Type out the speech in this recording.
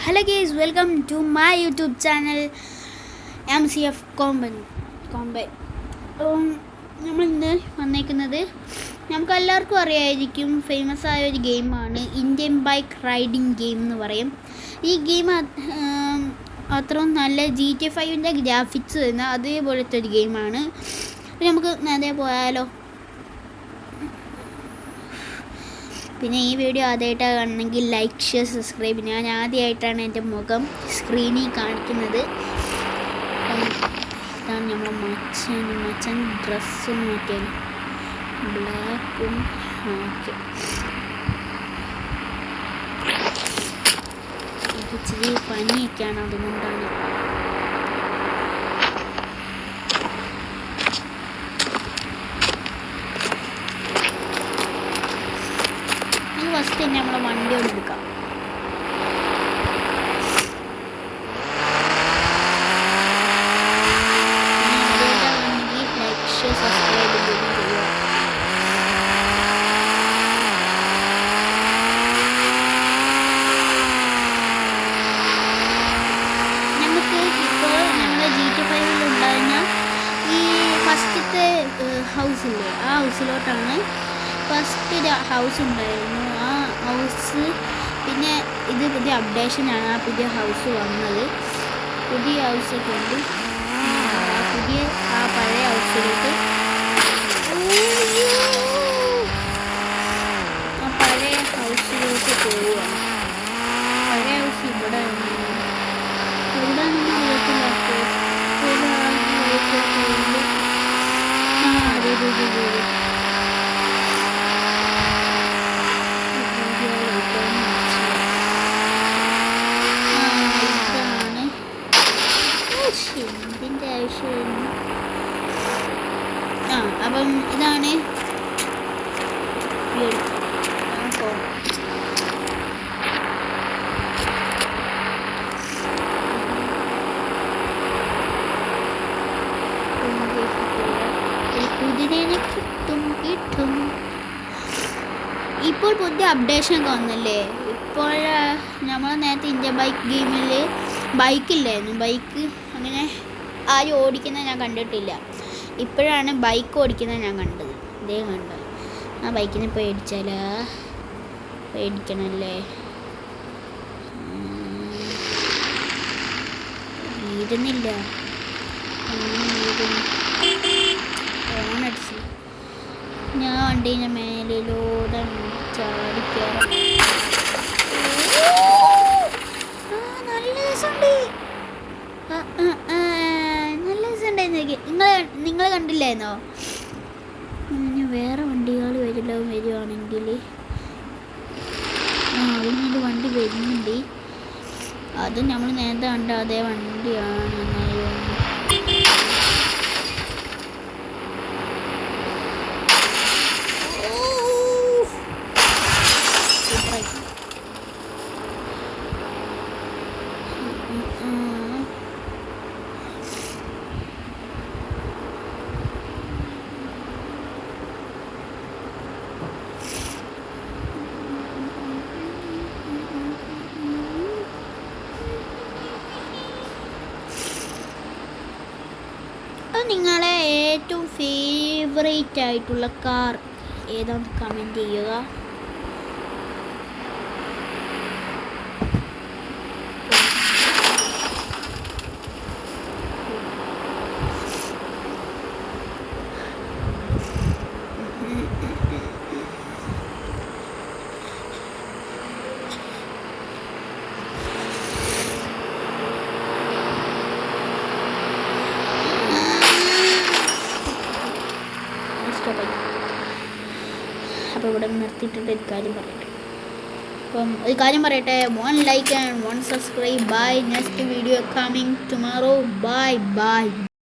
Hello guys, welcome to my YouTube channel MCF കോംബെ. നമ്മളിന്ന് വന്നേക്കുന്നത് നമുക്ക് എല്ലാവർക്കും അറിയായിരിക്കും, ഫേമസ് ആയ ഒരു ഗെയിമാണ് ഇന്ത്യൻ ബൈക്ക് റൈഡിങ് ഗെയിം എന്ന് പറയും. ഈ ഗെയിം അത്രയും നല്ല GTA 5 ഗ്രാഫിക്സ് വരുന്ന അതേപോലത്തെ ഒരു ഗെയിമാണ്. നമുക്ക് നേരെ പോയാലോ. പിന്നെ ഈ വീഡിയോ ആദ്യമായിട്ടാണ് കാണണമെങ്കിൽ ലൈക്ക്, ഷെയർ, സബ്സ്ക്രൈബ്. ഞാൻ ആദ്യമായിട്ടാണ് എൻ്റെ മുഖം സ്ക്രീനിൽ കാണിക്കുന്നത്. ഇതാണ് നമ്മളെ മച്ചൻ ഡ്രസ്സും മാറ്റിയാൽ ബ്ലാക്കും. ഓക്കെ, ഇച്ചിരി പനിയൊക്കെയാണ്, അതുകൊണ്ടാണ്. ഫസ്റ്റ് തന്നെ നമ്മളെ വണ്ടി ഒന്ന് എടുക്കാം. നമുക്ക് ഇപ്പോൾ നമ്മുടെ GTA 5 ഉണ്ടായിരുന്ന ഈ ഫസ്റ്റത്തെ ഹൗസില്ലേ, ആ ഹൗസിലോട്ടാണ്. ഫസ്റ്റ് ഹൗസ് ഉണ്ടായിരുന്നു, ആ ഹൗസ്. പിന്നെ ഇത് പുതിയ അപ്ഡേഷനാണ്, ആ പുതിയ ഹൗസ് വന്നത്. പുതിയ ഹൗസൊക്കെ ഉണ്ട്. പുതിയ ആ പഴയ ഹൗസിലോട്ട്, ആ പഴയ ഹൗസിലോട്ട് പോവുകയാണ്. പഴയ ഹൗസ് ഇവിടെ ഇവിടെ ഇതിൻ്റെ ആവശ്യമായിരുന്നു. അപ്പം ഇതാണ് കുതിരേനെ കിട്ടും. ഇപ്പോൾ പുതിയ അപ്ഡേഷൻ ഒക്കെ വന്നല്ലേ. ഇപ്പോൾ നമ്മൾ നേരത്തെ ഇന്ത്യൻ ബൈക്ക് ഗെയിമിൽ ബൈക്കില്ലായിരുന്നു. ബൈക്ക് അങ്ങനെ ആരും ഓടിക്കുന്നത് ഞാൻ കണ്ടിട്ടില്ല. ഇപ്പോഴാണ് ബൈക്ക് ഓടിക്കുന്നത് ഞാൻ കണ്ടത്. ഇതേ കണ്ടോ, ആ ബൈക്കിനെ പേടിക്കണല്ലേ. വീഴുന്നില്ല, ഫോണടിച്ച് ഞാൻ വണ്ടീൻ്റെ മേലിലൂടെ ചാടിക്കയറാം. നല്ല രസമുണ്ട്, നല്ല രസമുണ്ടായിരുന്നു. നിങ്ങൾ കണ്ടില്ലായിരുന്നോ? ഇനി വേറെ വണ്ടികൾ വരുവാണെങ്കിൽ അതിനൊരു വണ്ടി വരുന്നുണ്ട്. അത് നമ്മൾ നേരത്തെ കണ്ട അതേ വണ്ടിയാണ്. നിങ്ങളെ ഏറ്റവും ഫേവറേറ്റ് ആയിട്ടുള്ള കാർ ഏതാണെന്ന് കമൻറ്റ് ചെയ്യുക. അപ്പോൾ ഇവിടെ നിർത്തിയിട്ടിട്ട് ഒരു കാര്യം പറയട്ടെ. 1 like and 1 subscribe. Bye. Next video coming tomorrow. Bye.